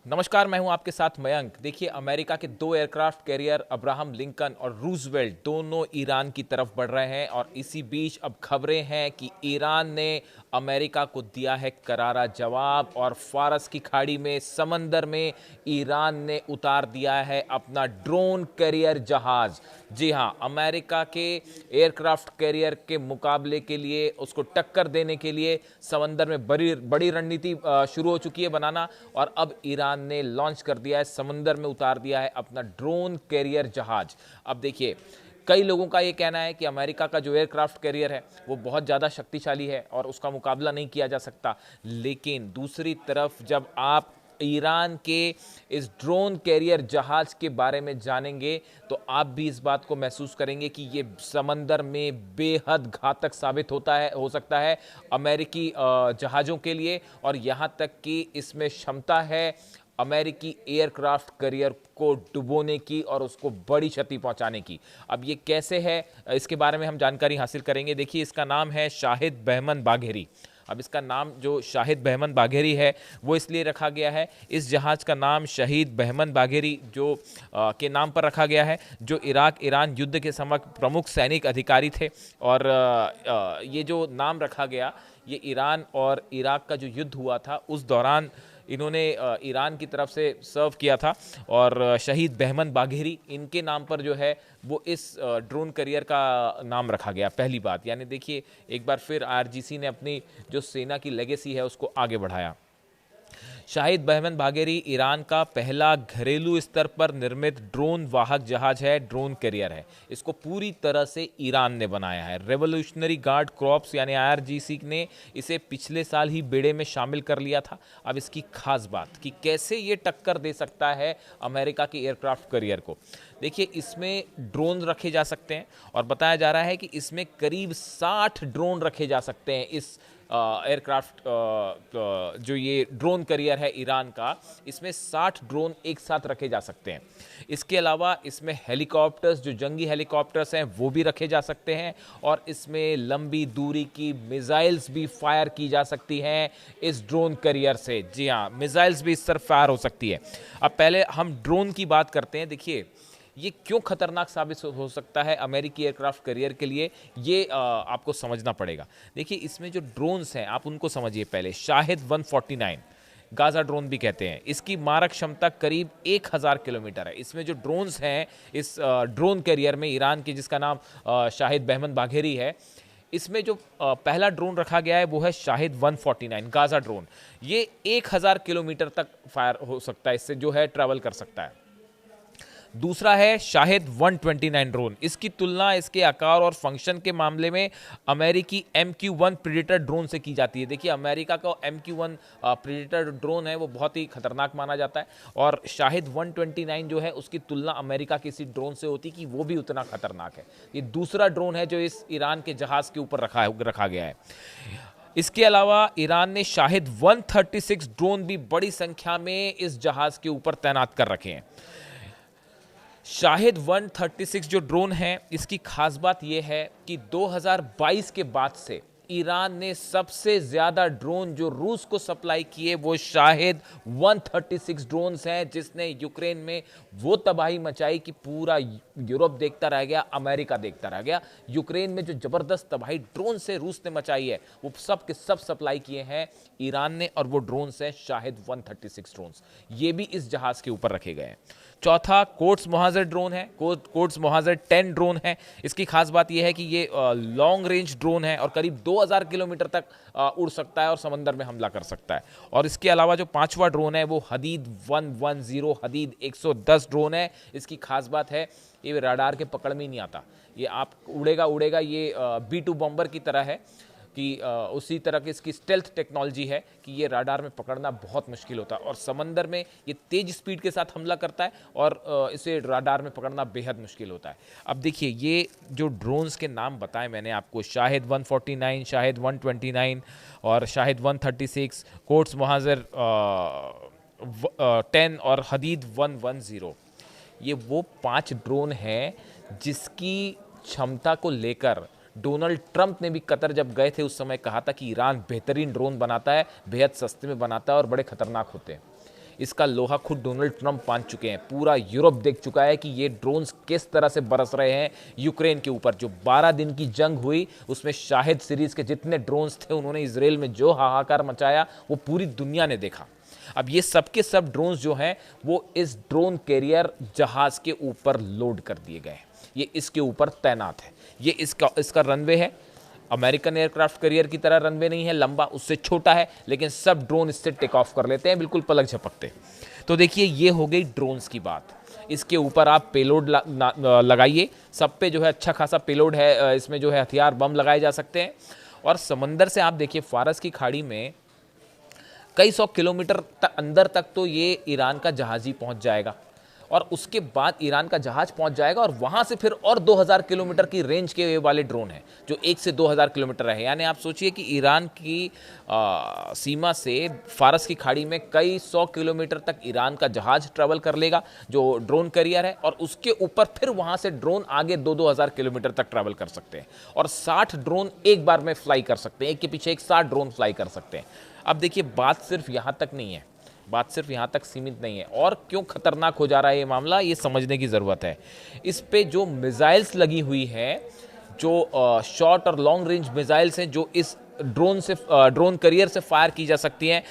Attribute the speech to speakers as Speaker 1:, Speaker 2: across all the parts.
Speaker 1: नमस्कार, मैं हूं आपके साथ मयंक। देखिए, अमेरिका के दो एयरक्राफ्ट कैरियर अब्राहम लिंकन और रूजवेल्ट दोनों ईरान की तरफ बढ़ रहे हैं और इसी बीच अब खबरें हैं कि ईरान ने अमेरिका को दिया है करारा जवाब और फारस की खाड़ी में समंदर में ईरान ने उतार दिया है अपना ड्रोन कैरियर जहाज। जी हां, अमेरिका के एयरक्राफ्ट कैरियर के मुकाबले के लिए, उसको टक्कर देने के लिए समंदर में बड़ी बड़ी रणनीति शुरू हो चुकी है बनाना और अब ईरान ने लॉन्च कर दिया है, समंदर में उतार दिया है अपना ड्रोन कैरियर जहाज। अब देखिए, कई लोगों का ये कहना है कि अमेरिका का जो एयरक्राफ्ट कैरियर है वो बहुत ज़्यादा शक्तिशाली है और उसका मुकाबला नहीं किया जा सकता। लेकिन दूसरी तरफ जब आप ईरान के इस ड्रोन कैरियर जहाज के बारे में जानेंगे तो आप भी इस बात को महसूस करेंगे कि ये समंदर में बेहद घातक साबित हो सकता है अमेरिकी जहाज़ों के लिए। और यहाँ तक कि इसमें क्षमता है अमेरिकी एयरक्राफ्ट कैरियर को डुबोने की और उसको बड़ी क्षति पहुंचाने की। अब ये कैसे है, इसके बारे में हम जानकारी हासिल करेंगे। देखिए, इसका नाम है शाहिद बहमन बाघेरी। अब इसका नाम जो शाहिद बहमन बाघेरी है वो इसलिए रखा गया है, इस जहाज़ का नाम शहीद बहमन बाघेरी जो के नाम पर रखा गया है, जो इराक ईरान युद्ध के समय प्रमुख सैनिक अधिकारी थे। और ये जो नाम रखा गया, ये ईरान और इराक का जो युद्ध हुआ था उस दौरान इन्होंने ईरान की तरफ से सर्व किया था। और शहीद बहमन बाघेरी इनके नाम पर जो है वो इस ड्रोन करियर का नाम रखा गया। पहली बात, यानी देखिए एक बार फिर आईआरजीसी ने अपनी जो सेना की लेगेसी है उसको आगे बढ़ाया। शाहिद बहमन बाघेरी ईरान का पहला घरेलू स्तर पर निर्मित ड्रोन वाहक जहाज है, ड्रोन कैरियर है। इसको पूरी तरह से ईरान ने बनाया है। रेवोल्यूशनरी गार्ड कॉर्प्स यानी आईआरजीसी ने इसे पिछले साल ही बेड़े में शामिल कर लिया था। अब इसकी खास बात कि कैसे ये टक्कर दे सकता है अमेरिका के एयरक्राफ्ट कैरियर को। देखिए, इसमें ड्रोन रखे जा सकते हैं और बताया जा रहा है कि इसमें करीब 60 ड्रोन रखे जा सकते हैं। इस एयरक्राफ्ट जो ये ड्रोन कैरियर है ईरान का, इसमें 60 ड्रोन एक साथ रखे जा सकते हैं। इसके अलावा इसमें हेलीकॉप्टर्स, जो जंगी हेलीकॉप्टर्स हैं वो भी रखे जा सकते हैं और इसमें लंबी दूरी की मिसाइल्स भी फायर की जा सकती हैं इस ड्रोन कैरियर से। जी हाँ, मिसाइल्स भी इस तरफ फायर हो सकती है। अब पहले हम ड्रोन की बात करते हैं। देखिए, ये क्यों खतरनाक साबित हो सकता है अमेरिकी एयरक्राफ्ट कैरियर के लिए, ये आपको समझना पड़ेगा। देखिए, इसमें जो ड्रोन्स हैं आप उनको समझिए। पहले शाहिद 149 गाजा ड्रोन भी कहते हैं, इसकी मारक क्षमता करीब 1000 किलोमीटर है। इसमें जो ड्रोन्स हैं इस ड्रोन कैरियर में ईरान के, जिसका नाम शाहिद बहमन बाघेरी है, इसमें जो पहला ड्रोन रखा गया है वो है शाहिद 149 गाजा ड्रोन। ये 1000 किलोमीटर तक फायर हो सकता है, इससे जो है ट्रैवल कर सकता है। दूसरा है शाहिद 129 ड्रोन। इसकी तुलना इसके आकार और फंक्शन के मामले में अमेरिकी MQ-1 प्रेडेटर ड्रोन से की जाती है। देखिए, अमेरिका का MQ-1 प्रेडेटर ड्रोन है वो बहुत ही खतरनाक माना जाता है और शाहिद 129 जो है उसकी तुलना अमेरिका के इसी ड्रोन से होती कि वो भी उतना खतरनाक है। ये दूसरा ड्रोन है जो इस ईरान के जहाज के ऊपर रखा गया है। इसके अलावा ईरान ने शाहिद 136 ड्रोन भी बड़ी संख्या में इस जहाज के ऊपर तैनात कर रखे हैं। शाहिद 136 जो ड्रोन है, इसकी खास बात यह है कि 2022 के बाद से ईरान ने सबसे ज्यादा ड्रोन जो रूस को सप्लाई किए वो शाहिद 136 ड्रोन्स हैं, जिसने यूक्रेन में वो तबाही मचाई कि पूरा यूरोप देखता रह गया, अमेरिका देखता रह गया। यूक्रेन में जो जबरदस्त तबाही ड्रोन से रूस ने मचाई है वो सब के सब सप्लाई किए हैं ईरान ने, और वो ड्रोन्स हैं शाहिद 136 ड्रोन्स। ये भी इस जहाज के ऊपर रखे गए हैं। चौथा कोट्स मोहाजिर ड्रोन है, कोट्स मोहाजिर 10 ड्रोन है। इसकी खास बात यह है कि ये लॉन्ग रेंज ड्रोन है और करीब 2000 किलोमीटर तक उड़ सकता है और समंदर में हमला कर सकता है। और इसके अलावा जो पांचवा ड्रोन है वो हदीद 110 हदीद 110 ड्रोन है। इसकी खास बात है ये रडार के पकड़ में ही नहीं आता, ये आप उड़ेगा, ये B2 बॉम्बर की तरह है कि उसी तरह की इसकी स्टेल्थ टेक्नोलॉजी है कि ये राडार में पकड़ना बहुत मुश्किल होता है और समंदर में ये तेज स्पीड के साथ हमला करता है और इसे राडार में पकड़ना बेहद मुश्किल होता है। अब देखिए, ये जो ड्रोन्स के नाम बताए मैंने आपको, शाहिद 149, शाहिद 129 और शाहिद 136, कोट्स मोहाजिर 10 और हदीद 110, ये वो 5 ड्रोन हैं जिसकी क्षमता को लेकर डोनाल्ड ट्रंप ने भी कतर जब गए थे उस समय कहा था कि ईरान बेहतरीन ड्रोन बनाता है, बेहद सस्ते में बनाता है और बड़े खतरनाक होते हैं। इसका लोहा खुद डोनाल्ड ट्रंप मान चुके हैं। पूरा यूरोप देख चुका है कि ये ड्रोन्स किस तरह से बरस रहे हैं यूक्रेन के ऊपर। जो 12 दिन की जंग हुई उसमें शाहिद सीरीज के जितने ड्रोन्स थे उन्होंने इजराइल में जो हाहाकार मचाया वो पूरी दुनिया ने देखा। अब ये सब के सब ड्रोन्स जो हैं वो इस ड्रोन कैरियर जहाज के ऊपर लोड कर दिए गए हैं। ये इसके ऊपर तैनात है। ये इसका रनवे है। अमेरिकन एयरक्राफ्ट कैरियर की तरह रनवे नहीं है लंबा, उससे छोटा है, लेकिन सब ड्रोन इससे टेक ऑफ कर लेते हैं बिल्कुल पलक झपकते। तो देखिए ये हो गई ड्रोन्स की बात। इसके ऊपर आप पेलोड लगाइए। सब पे जो है अच्छा खासा पेलोड है। इसमें जो है हथियार बम लगाए जा सकते हैं। और समंदर से आप देखिए फारस की खाड़ी में कई सौ किलोमीटर अंदर तक तो ये ईरान का जहाज ही पहुंच जाएगा और उसके बाद ईरान का जहाज पहुंच जाएगा और वहां से फिर और 2000 किलोमीटर की रेंज के वाले ड्रोन हैं जो 1 से 2000 किलोमीटर है। यानी आप सोचिए कि ईरान की सीमा से फारस की खाड़ी में कई 100 किलोमीटर तक ईरान का जहाज ट्रैवल कर लेगा जो ड्रोन कैरियर है, और उसके ऊपर फिर वहां से ड्रोन आगे 2-2000 किलोमीटर तक ट्रैवल कर सकते हैं और 60 ड्रोन एक बार में फ्लाई कर सकते हैं। एक के पीछे एक 60 ड्रोन फ्लाई कर सकते हैं। अब देखिए बात सिर्फ यहाँ तक नहीं है, बात सिर्फ यहाँ तक सीमित नहीं है। और क्यों खतरनाक हो जा रहा है ये मामला, ये समझने की ज़रूरत है। इस पे जो मिसाइल्स लगी हुई है, जो शॉर्ट और लॉन्ग रेंज मिसाइल्स हैं जो इस ड्रोन कैरियर से फायर की जा सकती हैं,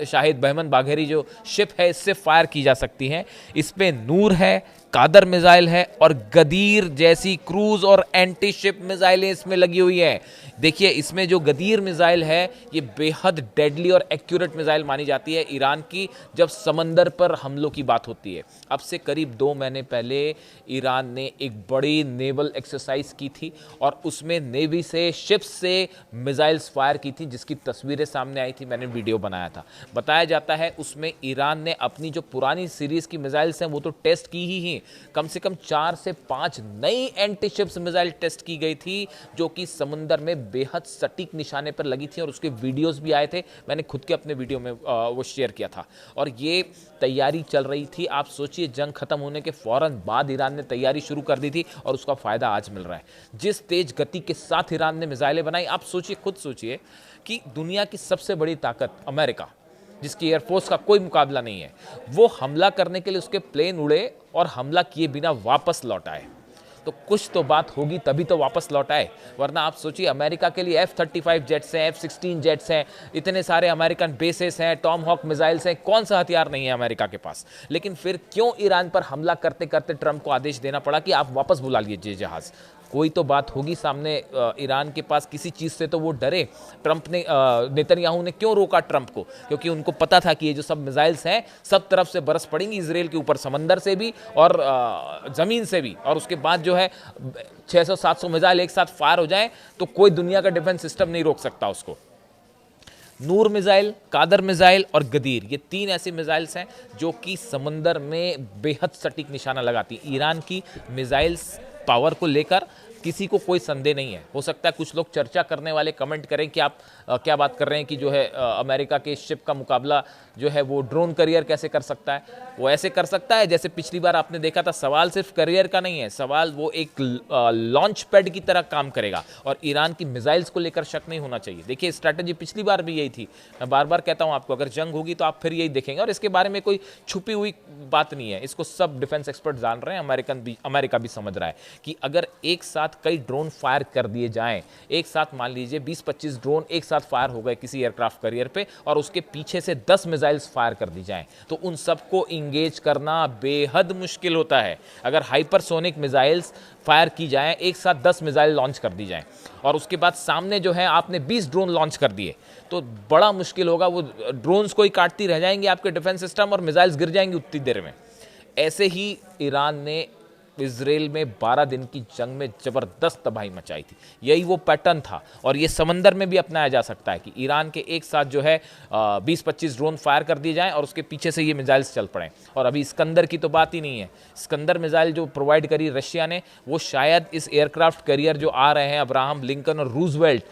Speaker 1: शाहिद बहमन बाघेरी जो शिप है इससे फायर की जा सकती हैं। इस पे नूर है, कादर मिसाइल है और गदीर जैसी क्रूज और एंटी शिप मिसाइलें इसमें लगी हुई है। देखिए इसमें जो गदीर मिसाइल है ये बेहद डेडली और एक्यूरेट मिसाइल मानी जाती है ईरान की जब समंदर पर हमलों की बात होती है। अब से करीब 2 महीने पहले ईरान ने एक बड़ी नेवल एक्सरसाइज की थी और उसमें नेवी से शिप्स से मिसाइल्स फायर की थी जिसकी तस्वीरें सामने आई थी, मैंने वीडियो बनाया था। बताया जाता है उसमें ईरान ने अपनी जो पुरानी सीरीज की मिसाइल्स हैं वो तो टेस्ट की ही, कम से कम 4 से 5 नई एंटी शिप्स मिसाइल टेस्ट की गई थी जो कि समुंदर में बेहद सटीक निशाने पर लगी थी और उसके वीडियोस भी आए थे। मैंने खुद के अपने वीडियो में वो शेयर किया था और ये तैयारी चल रही थी। आप सोचिए जंग खत्म होने के फौरन बाद ईरान ने तैयारी शुरू कर दी थी और उसका फायदा आज मिल रहा है। जिस तेज गति के साथ ईरान ने मिसाइलें बनाई, आप सोचिए, खुद सोचिए कि दुनिया की सबसे बड़ी ताकत अमेरिका जिसकी एयरफोर्स का कोई मुकाबला नहीं है, वो हमला करने के लिए उसके प्लेन उड़े और हमला किए बिना वापस लौट आए। तो कुछ तो बात होगी तभी तो वापस लौट आए, वरना आप सोचिए अमेरिका के लिए F-35 जेट्स हैं, F-16 जेट्स हैं, इतने सारे अमेरिकन बेसेस हैं, टॉम हॉक मिसाइल्स हैं, कौन सा हथियार नहीं है अमेरिका के पास। लेकिन फिर क्यों ईरान पर हमला करते करते ट्रंप को आदेश देना पड़ा कि आप वापस बुला लीजिए जहाज। कोई तो बात होगी सामने, ईरान के पास किसी चीज़ से तो वो डरे। ट्रंप ने नेतन्याहू ने क्यों रोका ट्रंप को, क्योंकि उनको पता था कि ये जो सब मिसाइल्स हैं सब तरफ से बरस पड़ेंगी इजराइल के ऊपर, समंदर से भी और ज़मीन से भी, और उसके बाद जो है 600-700 मिसाइल एक साथ फायर हो जाएं तो कोई दुनिया का डिफेंस सिस्टम नहीं रोक सकता उसको। नूर मिसाइल, कादर मिसाइल और गदीर, ये 3 ऐसी मिसाइल्स हैं जो कि समंदर में बेहद सटीक निशाना लगाती। ईरान की मिसाइल्स पावर को लेकर किसी को कोई संदेह नहीं है। हो सकता है कुछ लोग चर्चा करने वाले कमेंट करें कि आप क्या बात कर रहे हैं कि जो है अमेरिका के शिप का मुकाबला जो है वो ड्रोन कैरियर कैसे कर सकता है। वो ऐसे कर सकता है जैसे पिछली बार आपने देखा था। सवाल सिर्फ कैरियर का नहीं है, सवाल वो एक लॉन्च पैड की तरह काम करेगा और ईरान की मिसाइल्स को लेकर शक नहीं होना चाहिए। देखिए स्ट्रैटेजी पिछली बार भी यही थी। मैं बार बार कहता हूं आपको, अगर जंग होगी तो आप फिर यही देखेंगे और इसके बारे में कोई छुपी हुई बात नहीं है। इसको सब डिफेंस एक्सपर्ट जान रहे हैं, अमेरिका भी समझ रहा है कि अगर एक साथ कई ड्रोन फायर कर दिए जाएं, एक साथ मान लीजिए 20-25 ड्रोन एक साथ फायर हो गए किसी एयरक्राफ्ट कैरियर पे और उसके पीछे से 10 मिसाइल्स फायर कर दी जाएं तो उन सबको इंगेज करना बेहद मुश्किल होता है। अगर हाइपरसोनिक मिसाइल्स फायर की जाएं, एक साथ 10 मिसाइल लॉन्च कर दी जाएं और उसके बाद सामने जो है आपने 20 ड्रोन लॉन्च कर दिए तो बड़ा मुश्किल होगा। वो ड्रोन्स को ही काटती रह जाएंगे आपके डिफेंस सिस्टम और मिसाइल्स गिर जाएंगी उतनी देर में। ऐसे ही ईरान ने इजराइल में 12 दिन की जंग में ज़बरदस्त तबाही मचाई थी। यही वो पैटर्न था और ये समंदर में भी अपनाया जा सकता है कि ईरान के एक साथ जो है 20-25 ड्रोन फायर कर दिए जाएं और उसके पीछे से ये मिसाइल्स चल पड़ें। और अभी स्कंदर की तो बात ही नहीं है। स्कंदर मिसाइल जो प्रोवाइड करी रशिया ने, वो शायद इस एयरक्राफ्ट कैरियर जो आ रहे हैं अब्राहम लिंकन और रूजवेल्ट,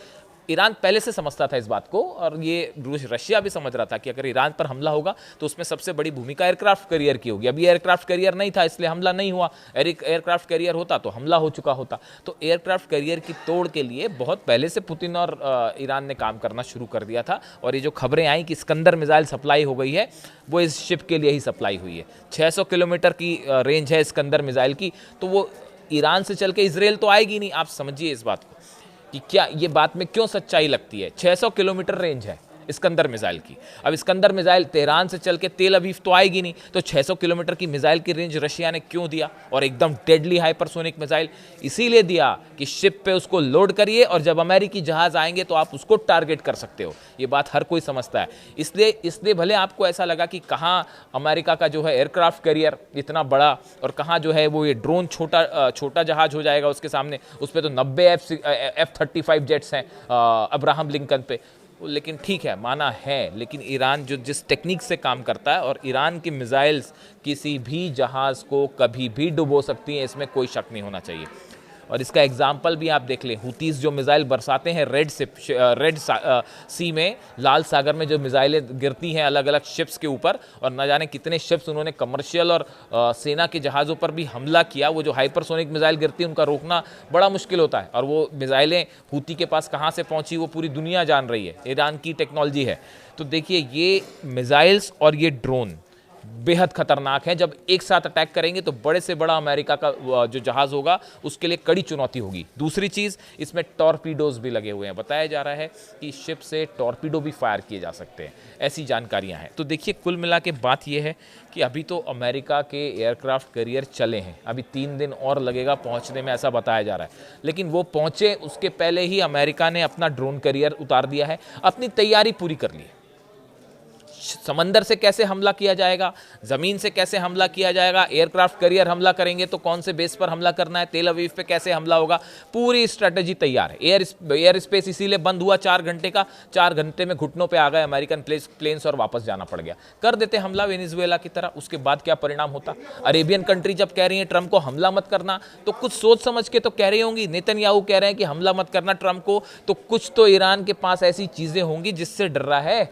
Speaker 1: ईरान पहले से समझता था इस बात को, और ये रशिया भी समझ रहा था कि अगर ईरान पर हमला होगा तो उसमें सबसे बड़ी भूमिका एयरक्राफ्ट कैरियर की होगी। अभी एयरक्राफ्ट कैरियर नहीं था इसलिए हमला नहीं हुआ, एयरक्राफ्ट कैरियर होता तो हमला हो चुका होता। तो एयरक्राफ्ट कैरियर की तोड़ के लिए बहुत पहले से पुतिन और ईरान ने काम करना शुरू कर दिया था। और ये जो खबरें आई कि सिकंदर मिसाइल सप्लाई हो गई है, वो इस शिप के लिए ही सप्लाई हुई है। 600 किलोमीटर की रेंज है सिकंदर मिसाइल की, तो वो ईरान से चल के इजराइल तो आएगी नहीं। आप समझिए इस बात को कि क्या ये बात में क्यों सच्चाई लगती है। 600 किलोमीटर रेंज है इस्कंदर मिसाइल की। अब इस्कंदर मिसाइल तेहरान से चल के तेल अवीव तो आएगी नहीं, तो 600 किलोमीटर की मिसाइल की रेंज रशिया ने क्यों दिया, और एकदम डेडली हाइपरसोनिक मिसाइल इसीलिए दिया कि शिप पे उसको लोड करिए और जब अमेरिकी जहाज आएंगे तो आप उसको टारगेट कर सकते हो। ये बात हर कोई समझता है। इसलिए भले आपको ऐसा लगा कि कहाँ अमेरिका का जो है एयरक्राफ्ट कैरियर इतना बड़ा और कहाँ जो है वो ये ड्रोन छोटा जहाज हो जाएगा उसके सामने। उस पर तो 90 F-35 जेट्स हैं अब्राहम लिंकन पे। लेकिन ठीक है, माना है, लेकिन ईरान जो जिस टेक्निक से काम करता है, और ईरान की मिसाइल्स किसी भी जहाज़ को कभी भी डुबो सकती हैं, इसमें कोई शक नहीं होना चाहिए। और इसका एग्जाम्पल भी आप देख लें, हुतीस जो मिसाइल बरसाते हैं रेड सी में, लाल सागर में जो मिसाइलें गिरती हैं अलग अलग शिप्स के ऊपर, और न जाने कितने शिप्स उन्होंने कमर्शियल और सेना के जहाज़ों पर भी हमला किया। वो जो हाइपरसोनिक मिसाइल गिरती है उनका रोकना बड़ा मुश्किल होता है, और वो मिसाइलें हुती के पास कहाँ से पहुँची वो पूरी दुनिया जान रही है, ईरान की टेक्नोलॉजी है। तो देखिए, ये मिसाइल्स और ये ड्रोन बेहद खतरनाक है। जब एक साथ अटैक करेंगे तो बड़े से बड़ा अमेरिका का जो जहाज होगा उसके लिए कड़ी चुनौती होगी। दूसरी चीज़, इसमें टॉर्पीडोज भी लगे हुए हैं। बताया जा रहा है कि शिप से टॉर्पीडो भी फायर किए जा सकते हैं, ऐसी जानकारियां हैं। तो देखिए, कुल मिला के बात यह है कि अभी तो अमेरिका के एयरक्राफ्ट कैरियर चले हैं, अभी 3 दिन और लगेगा पहुंचने में, ऐसा बताया जा रहा है। लेकिन वो पहुंचे उसके पहले ही अमेरिका ने अपना ड्रोन कैरियर उतार दिया है, अपनी तैयारी पूरी कर ली है। समंदर से कैसे हमला किया जाएगा, जमीन से कैसे हमला किया जाएगा, एयरक्राफ्ट कैरियर हमला करेंगे तो कौन से बेस पर हमला करना है, तेल अवीव पे कैसे हमला होगा, पूरी स्ट्रेटेजी तैयार है। एयर स्पेस इसीलिए बंद हुआ 4 घंटे का, 4 घंटे में घुटनों पे आ गए अमेरिकन प्लेन्स और वापस जाना पड़ गया। कर देते हमला वेनेजुएला की तरह, उसके बाद क्या परिणाम होता। अरेबियन कंट्री जब कह रही है ट्रंप को हमला मत करना, तो कुछ सोच समझ के तो कह रही होंगी। नेतन्याहू कह रहे हैं कि हमला मत करना ट्रंप को, तो कुछ तो ईरान के पास ऐसी चीजें होंगी जिससे डर रहा है,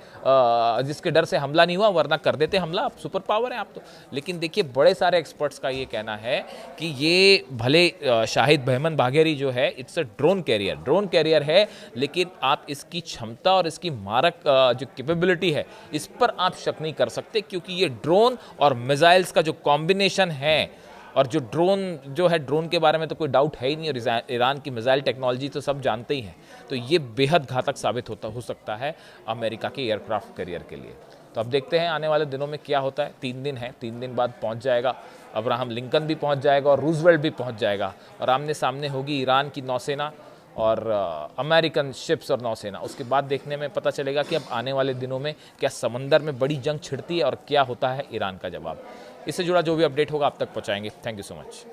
Speaker 1: जिसके डर से हमला नहीं हुआ, वरना कर देते हमला। आप सुपर पावर है आप तो। लेकिन देखिए, बड़े सारे एक्सपर्ट्स का ये कहना है कि ये भले शाहिद बहमन बाघेरी जो है, इट्स अ ड्रोन कैरियर है, लेकिन आप इसकी क्षमता और इसकी मारक जो कैपेबिलिटी है, इस पर आप शक नहीं कर सकते, क्योंकि ये ड्रोन और मिसाइल्स का जो कॉम्बिनेशन है, और जो ड्रोन जो है, ड्रोन के बारे में तो कोई डाउट है ही नहीं, और ईरान की मिसाइल टेक्नोलॉजी तो सब जानते ही हैं। तो ये बेहद घातक साबित हो सकता है अमेरिका के एयरक्राफ्ट कैरियर के लिए। तो अब देखते हैं आने वाले दिनों में क्या होता है। 3 दिन है, 3 दिन बाद पहुंच जाएगा अब्राहम लिंकन भी पहुंच जाएगा और रूजवेल्ट भी पहुंच जाएगा, और आमने सामने होगी ईरान की नौसेना और अमेरिकन शिप्स और नौसेना। उसके बाद देखने में पता चलेगा कि अब आने वाले दिनों में क्या समंदर में बड़ी जंग छिड़ती है और क्या होता है ईरान का जवाब। इससे जुड़ा जो भी अपडेट होगा आप तक पहुँचाएंगे। Thank you so much.